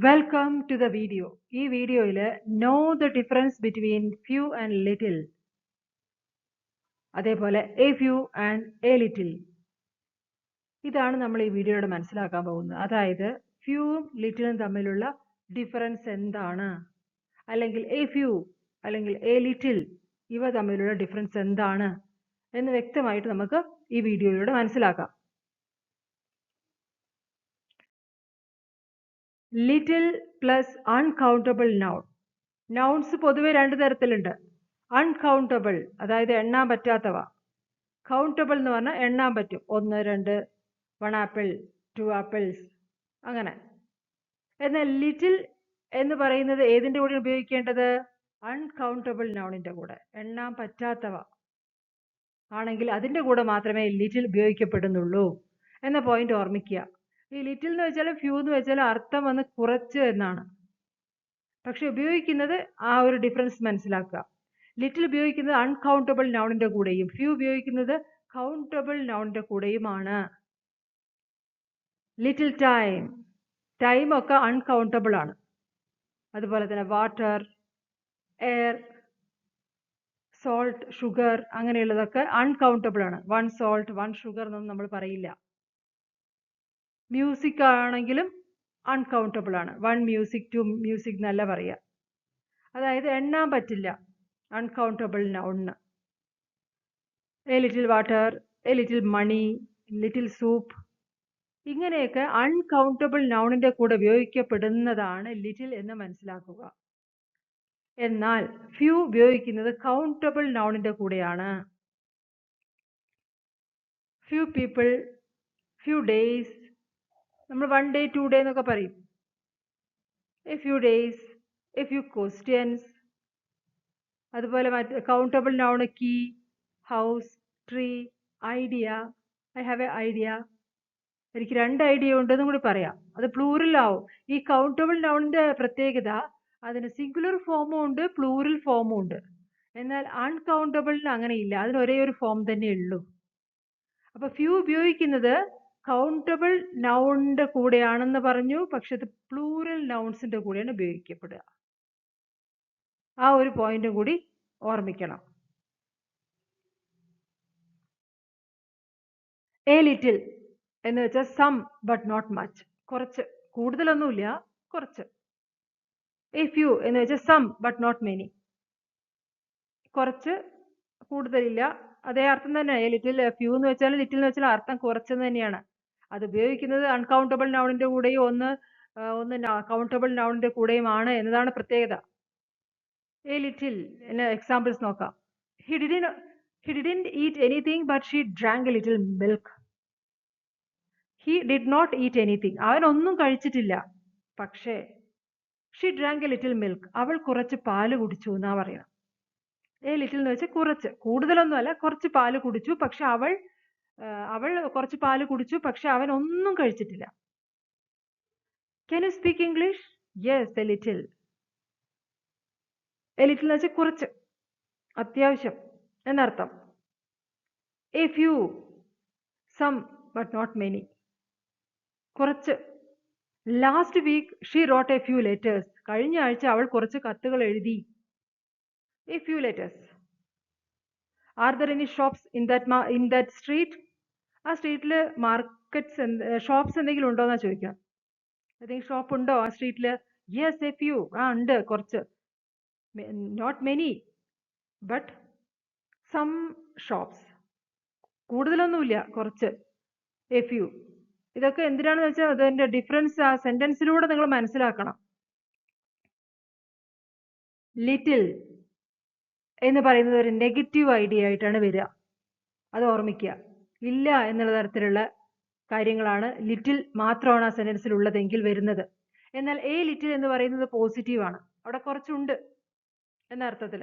Welcome to the video. ഈ വീഡിയോയിൽ know the difference between few and little, അതേപോലെ a few and a little, ഇതാണ് നമ്മൾ ഈ വീഡിയോയുടെ മനസ്സിലാക്കാൻ പോകുന്നത്. അതായത് ഫ്യൂവും ലിറ്റിലും തമ്മിലുള്ള ഡിഫറൻസ് എന്താണ്, അല്ലെങ്കിൽ എ ഫ്യൂ അല്ലെങ്കിൽ എ ലിറ്റിൽ ഇവ തമ്മിലുള്ള ഡിഫറൻസ് എന്താണ് എന്ന് വ്യക്തമായിട്ട് നമുക്ക് ഈ വീഡിയോയിലൂടെ മനസ്സിലാക്കാം. Little plus uncountable noun. Nouns പൊതുവെ രണ്ട് തരത്തിലുണ്ട്. അൺകൗണ്ടബിൾ അതായത് എണ്ണാൻ പറ്റാത്തവ. കൗണ്ടബിൾ എന്ന് പറഞ്ഞാൽ എണ്ണാൻ പറ്റും. 1, 2, 1 ആപ്പിൾ, 2 ആപ്പിൾസ്, അങ്ങനെ. എന്നാൽ ലിറ്റിൽ എന്ന് പറയുന്നത് ഏതിൻ്റെ കൂടെ ഉപയോഗിക്കേണ്ടത്? അൺകൗണ്ടബിൾ നൗണിൻ്റെ കൂടെ. എണ്ണാൻ പറ്റാത്തവ ആണെങ്കിൽ അതിൻ്റെ കൂടെ മാത്രമേ ലിറ്റിൽ ഉപയോഗിക്കപ്പെടുന്നുള്ളൂ എന്ന പോയിന്റ് ഓർമ്മിക്കുക. ഈ ലിറ്റിൽ എന്ന് വെച്ചാൽ ഫ്യൂ എന്ന് വെച്ചാൽ അർത്ഥം വന്ന് കുറച്ച് എന്നാണ്. പക്ഷെ ഉപയോഗിക്കുന്നത് ആ ഒരു ഡിഫറൻസ് മനസ്സിലാക്കുക. ലിറ്റിൽ ഉപയോഗിക്കുന്നത് അൺകൗണ്ടബിൾ നൗണിന്റെ കൂടെയും ഫ്യൂ ഉപയോഗിക്കുന്നത് കൗണ്ടബിൾ നൗണിന്റെ കൂടെയുമാണ്. ലിറ്റിൽ ടൈം, ടൈം ഒക്കെ അൺകൗണ്ടബിൾ ആണ്. അതുപോലെ തന്നെ വാട്ടർ, എയർ, സോൾട്ട്, ഷുഗർ, അങ്ങനെയുള്ളതൊക്കെ അൺകൗണ്ടബിൾ ആണ്. 1 സോൾട്ട് 1 ഷുഗർ എന്നൊന്നും നമ്മൾ പറയില്ല. മ്യൂസിക് ആണെങ്കിലും അൺകൗണ്ടബിൾ ആണ്. 1 മ്യൂസിക് 2 മ്യൂസിക് എന്നല്ല പറയുക. അതായത് എണ്ണാൻ പറ്റില്ല അൺകൗണ്ടബിൾ നൗണിന്. A little water, a little money, little soup, ഇങ്ങനെയൊക്കെ അൺകൗണ്ടബിൾ നൗണിന്റെ കൂടെ ഉപയോഗിക്കപ്പെടുന്നതാണ് ലിറ്റിൽ എന്ന് മനസ്സിലാക്കുക. എന്നാൽ ഫ്യൂ ഉപയോഗിക്കുന്നത് കൗണ്ടബിൾ നൗണിന്റെ കൂടെയാണ്. ഫ്യൂ പീപ്പിൾ, ഫ്യൂ ഡേയ്സ്, നമ്മൾ 1 ഡേ 2 ഡേ എന്നൊക്കെ പറയും. A few days, a few questions. അതുപോലെ മറ്റ് countable noun key, house, tree, idea. I have a idea, എനിക്ക് 2 ഐഡിയ ഉണ്ടെന്നും കൂടി പറയാം. അത് പ്ലൂറൽ ആവും. ഈ കൗണ്ടബിൾ നൗണിന്റെ പ്രത്യേകത അതിന് സിംഗുലർ ഫോമും ഉണ്ട് പ്ലൂറൽ ഫോമും ഉണ്ട്. എന്നാൽ അൺകൗണ്ടബിളിന് അങ്ങനെയില്ല, അതിന് ഒരേ ഒരു ഫോം തന്നെ ഉള്ളൂ. അപ്പൊ ഫ്യൂ ഉപയോഗിക്കുന്നത് കൗണ്ടബിൾ നൗണിന്റെ കൂടെയാണെന്ന് പറഞ്ഞു, പക്ഷെ അത് പ്ലൂറൽ നൗൺസിന്റെ കൂടെയാണ് ഉപയോഗിക്കപ്പെടുക. ആ ഒരു പോയിന്റും കൂടി ഓർമ്മിക്കണം. എ ലിറ്റിൽ എന്ന് വെച്ചാൽ സം ബട്ട് നോട്ട് മച്ച്, കുറച്ച്, കൂടുതലൊന്നുമില്ല, കുറച്ച്. എ ഫ്യൂ എന്ന് വെച്ചാൽ സം ബട്ട് നോട്ട് മെനി, കുറച്ച്, കൂടുതലില്ല. അതേ അർത്ഥം തന്നെ. എ ലിറ്റിൽ, ഫ്യൂ എന്ന് വെച്ചാൽ ലിറ്റിൽ എന്ന് വെച്ചാൽ അർത്ഥം കുറച്ചെന്ന് തന്നെയാണ്. അത് ഉപയോഗിക്കുന്നത് അൺകൗണ്ടബിൾ നൗണിന്റെ കൂടെയും ഒന്ന് കൗണ്ടബിൾ നൗണിന്റെ കൂടെയുമാണ് എന്നതാണ് പ്രത്യേകത. എ ലിറ്റിൽ എക്സാമ്പിൾസ് നോക്കാം. He didn't eat anything but she drank a little milk. He did not eat anything. അവൻ ഒന്നും കഴിച്ചിട്ടില്ല, പക്ഷേ she drank a little milk. അവൾ കുറച്ച് പാല് കുടിച്ചു എന്നാ പറയണം. എ ലിറ്റിൽ എന്ന് വെച്ചാൽ കുറച്ച്, കൂടുതലൊന്നുമല്ല, കുറച്ച് പാല് കുടിച്ചു. പക്ഷെ അവൾ കുറച്ച് പാല് കുടിച്ചു, പക്ഷെ അവൻ ഒന്നും കഴിച്ചിട്ടില്ല. Can you speak English? Yes, a little. A little എന്ന് വെച്ചാൽ കുറച്ച്, അത്യാവശ്യം എന്നർത്ഥം. A few, some but not many, കുറച്ച്. Last week she wrote a few letters. കഴിഞ്ഞ ആഴ്ച അവൾ കുറച്ച് കത്തുകൾ എഴുതി. A few letters. Are there any shops in that street? ആ സ്ട്രീറ്റിൽ മാർക്കറ്റ്സ്, ഷോപ്സ് എന്തെങ്കിലും ഉണ്ടോ എന്നാ ചോദിക്കാം. ഏതെങ്കിലും ഷോപ്പ് ഉണ്ടോ ആ സ്ട്രീറ്റിൽ? Yes, a few. ആ ഉണ്ട്, കുറച്ച്. Not many but some shops. കൂടുതലൊന്നുമില്ല, കുറച്ച്. A few. ഇതൊക്കെ എന്തിനാണെന്ന് വെച്ചാൽ അതിന്റെ ഡിഫറൻസ് ആ സെന്റൻസിലൂടെ നിങ്ങൾ മനസ്സിലാക്കണം. ലിറ്റിൽ എന്ന് പറയുന്നത് ഒരു നെഗറ്റീവ് ഐഡിയ ആയിട്ടാണ് വരിക, അത് ഓർമ്മിക്കുക. ഇല്ല എന്നുള്ള തരത്തിലുള്ള കാര്യങ്ങളാണ് ലിറ്റിൽ മാത്രമാണ് ആ സെന്റൻസിൽ ഉള്ളതെങ്കിൽ വരുന്നത്. എന്നാൽ എ ലിറ്റിൽ എന്ന് പറയുന്നത് പോസിറ്റീവ് ആണ്, അവിടെ കുറച്ചുണ്ട് എന്ന അർത്ഥത്തിൽ.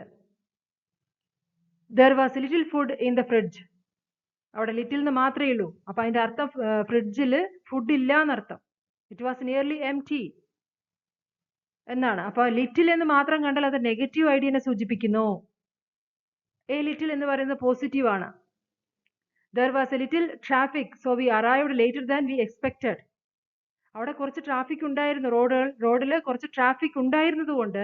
There was little food in the fridge. അവിടെ ലിറ്റിൽ എന്ന് മാത്രമേ ഉള്ളൂ. അപ്പൊ അതിന്റെ അർത്ഥം ഫ്രിഡ്ജിൽ ഫുഡ് ഇല്ല എന്നർത്ഥം. ഇറ്റ് വാസ് നിയർലി എംപ്റ്റി എന്നാണ്. അപ്പൊ ലിറ്റിൽ എന്ന് മാത്രം കണ്ടാൽ അത് നെഗറ്റീവ് ഐഡിയനെ സൂചിപ്പിക്കുന്നു. എ ലിറ്റിൽ എന്ന് പറയുന്നത് പോസിറ്റീവ് ആണ്. There was a little traffic, so we arrived later than we expected. അവിടെ കുറച്ച് ട്രാഫിക് ഉണ്ടായിരുന്നു, റോഡിൽ കുറച്ച് ട്രാഫിക് ഉണ്ടായിരുന്നത് കൊണ്ട്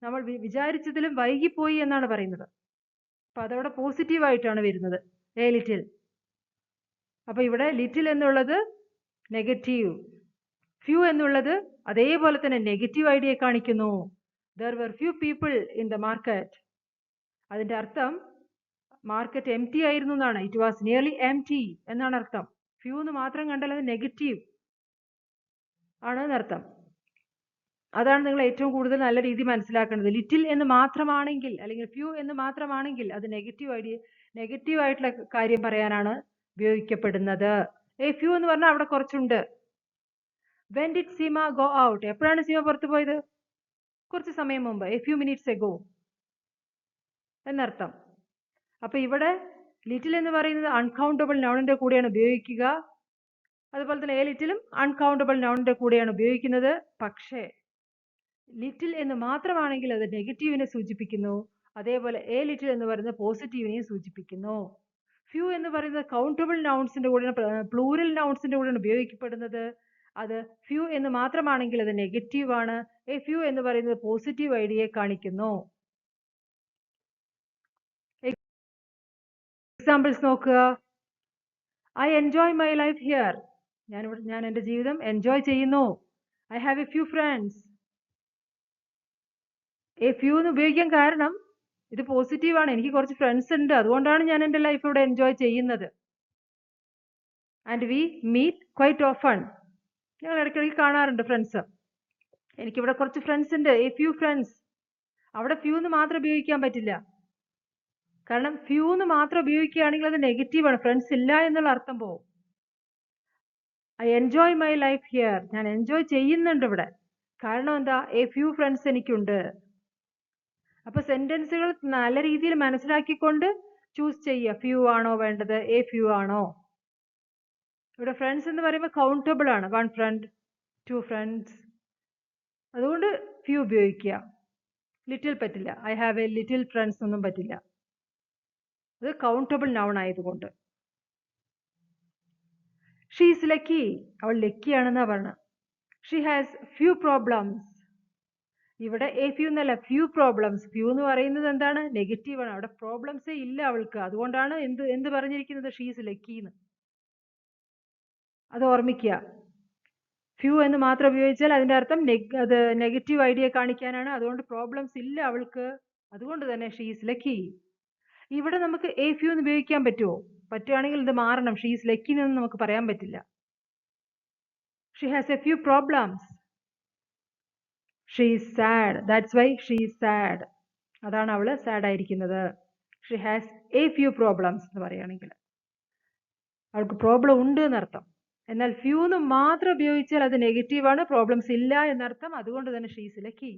നമ്മൾ വിചാരിച്ചതിലും വൈകിപ്പോയി എന്നാണ് പറയുന്നത്. അപ്പൊ അതവിടെ പോസിറ്റീവായിട്ടാണ് വരുന്നത്, എ ലിറ്റിൽ. അപ്പൊ ഇവിടെ ലിറ്റിൽ എന്നുള്ളത് നെഗറ്റീവ്, ഫ്യൂ എന്നുള്ളത് അതേപോലെ തന്നെ നെഗറ്റീവ് ഐഡിയ കാണിക്കുന്നു. There were few people in the market. അതിന്റെ അർത്ഥം മാർക്കറ്റ് എം ടി ആയിരുന്നു എന്നാണ്. It was nearly empty എന്നാണ് അർത്ഥം. ഫ്യൂ എന്ന് മാത്രം കണ്ടാൽ അത് നെഗറ്റീവ് ആണ് എന്നർത്ഥം. അതാണ് നിങ്ങൾ ഏറ്റവും കൂടുതൽ നല്ല രീതി മനസ്സിലാക്കേണ്ടത്. ലിറ്റിൽ എന്ന് മാത്രമാണെങ്കിൽ അല്ലെങ്കിൽ ഫ്യൂ എന്ന് മാത്രമാണെങ്കിൽ അത് നെഗറ്റീവ് ആയിട്ടുള്ള കാര്യം പറയാനാണ് ഉപയോഗിക്കപ്പെടുന്നത്. ഫ്യൂ എന്ന് പറഞ്ഞാൽ അവിടെ കുറച്ചുണ്ട്. When did Seema go out? എപ്പോഴാണ് സീമ പുറത്തു പോയത്? കുറച്ച് സമയം മുമ്പ്, എ ഫ്യൂ മിനിറ്റ്സ് എഗോ എന്നർത്ഥം. അപ്പൊ ഇവിടെ ലിറ്റിൽ എന്ന് പറയുന്നത് അൺകൗണ്ടബിൾ നൗണിന്റെ കൂടെയാണ് ഉപയോഗിക്കുക. അതുപോലെ തന്നെ എ ലിറ്റിലും അൺകൗണ്ടബിൾ നൗണിന്റെ കൂടെയാണ് ഉപയോഗിക്കുന്നത്. പക്ഷേ ലിറ്റിൽ എന്ന് മാത്രമാണെങ്കിൽ അത് നെഗറ്റീവിനെ സൂചിപ്പിക്കുന്നു. അതേപോലെ എ ലിറ്റിൽ എന്ന് പറയുന്നത് പോസിറ്റീവിനെയും സൂചിപ്പിക്കുന്നു. ഫ്യൂ എന്ന് പറയുന്നത് കൗണ്ടബിൾ നൗൺസിന്റെ കൂടെയാണ്, പ്ലൂറൽ നൗൺസിന്റെ കൂടെയാണ് ഉപയോഗിക്കപ്പെടുന്നത്. അത് ഫ്യൂ എന്ന് മാത്രമാണെങ്കിൽ അത് നെഗറ്റീവ് ആണ്. ഫ്യൂ എന്ന് പറയുന്നത് പോസിറ്റീവ് ഐഡിയയെ കാണിക്കുന്നു. എക്സാമ്പിൾസ് നോക്കുക. I enjoy my life here. ഞാൻ എൻ്റെ ജീവിതം എൻജോയ് ചെയ്യുന്നു. I have A few friends. Few എന്ന് ഉപയോഗിക്കാൻ കാരണം ഇത് പോസിറ്റീവ് ആണ്. എനിക്ക് കുറച്ച് ഫ്രണ്ട്സ് ഉണ്ട്, അതുകൊണ്ടാണ് ഞാൻ എൻ്റെ ലൈഫ് ഇവിടെ എൻജോയ് ചെയ്യുന്നത്. And we meet quite often. ഞങ്ങൾ ഇടയ്ക്കിടയ്ക്ക് കാണാറുണ്ട് ഫ്രണ്ട്സ്. എനിക്കിവിടെ കുറച്ച് ഫ്രണ്ട്സ് ഉണ്ട്, എ ഫ്യൂ ഫ്രണ്ട്സ്. അവിടെ ഫ്യൂ എന്ന് മാത്രം ഉപയോഗിക്കാൻ പറ്റില്ല. കാരണം ഫ്യൂ എന്ന് മാത്രം ഉപയോഗിക്കുകയാണെങ്കിൽ അത് നെഗറ്റീവാണ്, ഫ്രണ്ട്സ് ഇല്ല എന്നുള്ള അർത്ഥം പോകും. I enjoy my life here. ഞാൻ എൻജോയ് ചെയ്യുന്നുണ്ട് ഇവിടെ. കാരണം എന്താ? എ ഫ്യൂ ഫ്രണ്ട്സ് എനിക്കുണ്ട്. അപ്പൊ സെന്റൻസുകൾ നല്ല രീതിയിൽ മനസ്സിലാക്കിക്കൊണ്ട് ചൂസ് ചെയ്യുക. ഫ്യൂ ആണോ വേണ്ടത്, എ ഫ്യൂ ആണോ? ഇവിടെ ഫ്രണ്ട്സ് എന്ന് പറയുമ്പോൾ കൗണ്ടബിൾ ആണ്. 1 ഫ്രണ്ട്, 2 ഫ്രണ്ട്സ്. അതുകൊണ്ട് ഫ്യൂ ഉപയോഗിക്കുക. ലിറ്റിൽ പറ്റില്ല. I have A little friends ഒന്നും പറ്റില്ല. അത് കൗണ്ടബിൾ നൗൺ ആയതുകൊണ്ട്. She is lucky. അവൾ ലക്കി ആണെന്നാ പറഞ്ഞത്. She has few problems. ഇവിടെ എ ഫ്യൂ എന്നല്ല, ഫ്യൂ പ്രോബ്ലംസ്. ഫ്യൂ എന്ന് പറയുന്നത് എന്താണ്? നെഗറ്റീവ് ആണ്. അവിടെ പ്രോബ്ലംസേ ഇല്ല അവൾക്ക്. അതുകൊണ്ടാണ് എന്ത് പറഞ്ഞിരിക്കുന്നത്? ഷീ ഈസ് ലക്കി എന്ന്. അത് ഓർമ്മിക്കുക. ഫ്യൂ എന്ന് മാത്രം ഉപയോഗിച്ചാൽ അതിന്റെ അർത്ഥം അത് നെഗറ്റീവ് ഐഡിയ കാണിക്കാനാണ്. അതുകൊണ്ട് പ്രോബ്ലംസ് ഇല്ല അവൾക്ക്, അതുകൊണ്ട് തന്നെ ഷീ ഈസ് ലക്കി. ഇവിടെ നമുക്ക് എ ഫ്യൂ എന്ന് ഉപയോഗിക്കാൻ പറ്റുമോ? പറ്റുകയാണെങ്കിൽ ഇത് മാറണം. ഷീ ഈസ് ലക്കി എന്ന് നമുക്ക് പറയാൻ പറ്റില്ല. She has A few problems. She is sad. That's why she is sad. അതാണ് അവള് സാഡ് ആയിരിക്കുന്നത്. She has A few problems എന്ന് പറയുകയാണെങ്കിൽ അവൾക്ക് പ്രോബ്ലം ഉണ്ട് എന്നർത്ഥം. എന്നാൽ ഫ്യൂ എന്ന് മാത്രം ഉപയോഗിച്ചാൽ അത് നെഗറ്റീവാണ്, പ്രോബ്ലംസ് ഇല്ല എന്നർത്ഥം. അതുകൊണ്ട് തന്നെ she is lucky.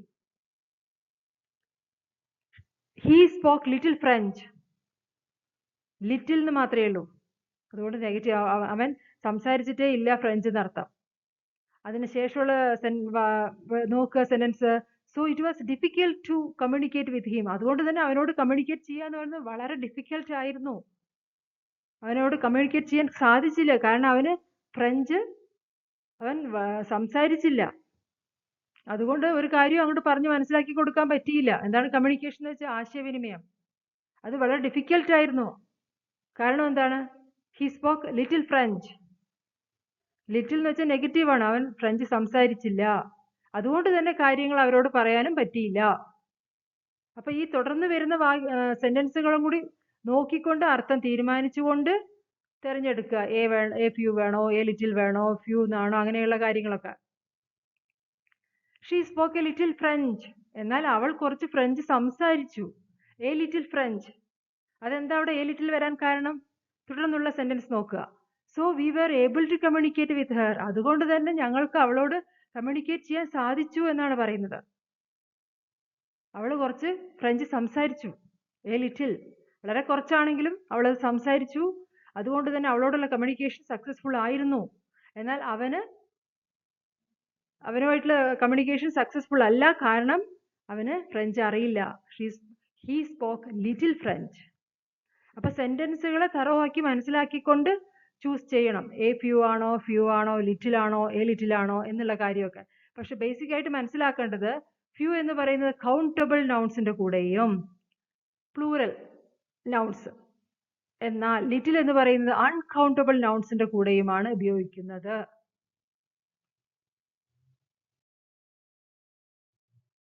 He spoke little French. Little എന്ന് മാത്രമേ ഉള്ളൂ, അതുകൊണ്ട് നെഗറ്റീവ്. അവൻ സംസാരിച്ചിട്ടേ ഇല്ല ഫ്രഞ്ച് എന്നർത്ഥം. അതിനുശേഷമുള്ള നോക്കുക sentence. So it was difficult to communicate with him. അതുകൊണ്ട് തന്നെ അവനോട് കമ്മ്യൂണിക്കേറ്റ് ചെയ്യാന്ന് പറയുന്നത് വളരെ ഡിഫിക്കൽട്ട് ആയിരുന്നു. അവനോട് കമ്മ്യൂണിക്കേറ്റ് ചെയ്യാൻ സാധിച്ചില്ല. കാരണം അവന് ഫ്രഞ്ച് അവൻ സംസാരിച്ചില്ല. അതുകൊണ്ട് ഒരു കാര്യം അങ്ങോട്ട് പറഞ്ഞ് മനസ്സിലാക്കി കൊടുക്കാൻ പറ്റിയില്ല. എന്താണ് കമ്മ്യൂണിക്കേഷൻ എന്ന് വെച്ചാൽ? ആശയവിനിമയം. അത് വളരെ ഡിഫിക്കൽട്ട് ആയിരുന്നു. കാരണം എന്താണ്? He spoke little French. Little എന്ന് വെച്ചാൽ നെഗറ്റീവാണ്. അവൻ ഫ്രഞ്ച് സംസാരിച്ചില്ല. അതുകൊണ്ട് തന്നെ കാര്യങ്ങൾ അവരോട് പറയാനും പറ്റിയില്ല. അപ്പൊ ഈ തുടർന്ന് വരുന്ന സെന്റൻസുകളും കൂടി നോക്കിക്കൊണ്ട് അർത്ഥം തീരുമാനിച്ചുകൊണ്ട് തിരഞ്ഞെടുക്കുക. എ ഫ്യൂ വേണോ, എ ലിറ്റിൽ വേണോ, ഫ്യൂ എന്നാണോ, അങ്ങനെയുള്ള കാര്യങ്ങളൊക്കെ. She spoke a little French. എന്നാൽ അവൾ കുറച്ച് ഫ്രഞ്ച് സംസാരിച്ചു. A little French. അതെന്താ അവിടെ എ ലിറ്റിൽ വരാൻ കാരണം? തുടർന്നുള്ള സെന്റൻസ് നോക്കുക. So we were able to communicate with her. അതുകൊണ്ട് തന്നെ ഞങ്ങൾക്ക് അവളോട് കമ്മ്യൂണിക്കേറ്റ് ചെയ്യാൻ സാധിച്ചു എന്നാണ് പറയുന്നത്. അവൾ കുറച്ച് ഫ്രഞ്ച് സംസാരിച്ചു. എ ലിറ്റിൽ, വളരെ കുറച്ചാണെങ്കിലും അവൾ സംസാരിച്ചു. അതുകൊണ്ട് തന്നെ അവളോടുള്ള കമ്മ്യൂണിക്കേഷൻ സക്സസ്ഫുൾ ആയിരുന്നു. എന്നാൽ അവനുമായിട്ടുള്ള കമ്മ്യൂണിക്കേഷൻ സക്സസ്ഫുൾ അല്ല. കാരണം അവന് ഫ്രഞ്ച് അറിയില്ല. He spoke little French. അപ്പൊ സെന്റൻസുകളെ തറവാക്കി മനസ്സിലാക്കിക്കൊണ്ട് ചൂസ് ചെയ്യണം. എ ഫ്യൂ ആണോ, ഫ്യൂ ആണോ, ലിറ്റിൽ ആണോ, എ ലിറ്റിൽ ആണോ എന്നുള്ള കാര്യമൊക്കെ. പക്ഷെ ബേസിക് ആയിട്ട് മനസ്സിലാക്കേണ്ടത് ഫ്യൂ എന്ന് പറയുന്നത് കൗണ്ടബിൾ നൗൺസിന്റെ കൂടെയും പ്ലൂറൽ നൗൺസ്, എന്നാൽ ലിറ്റിൽ എന്ന് പറയുന്നത് അൺകൗണ്ടബിൾ നൗൺസിന്റെ കൂടെയുമാണ് ഉപയോഗിക്കുന്നത്.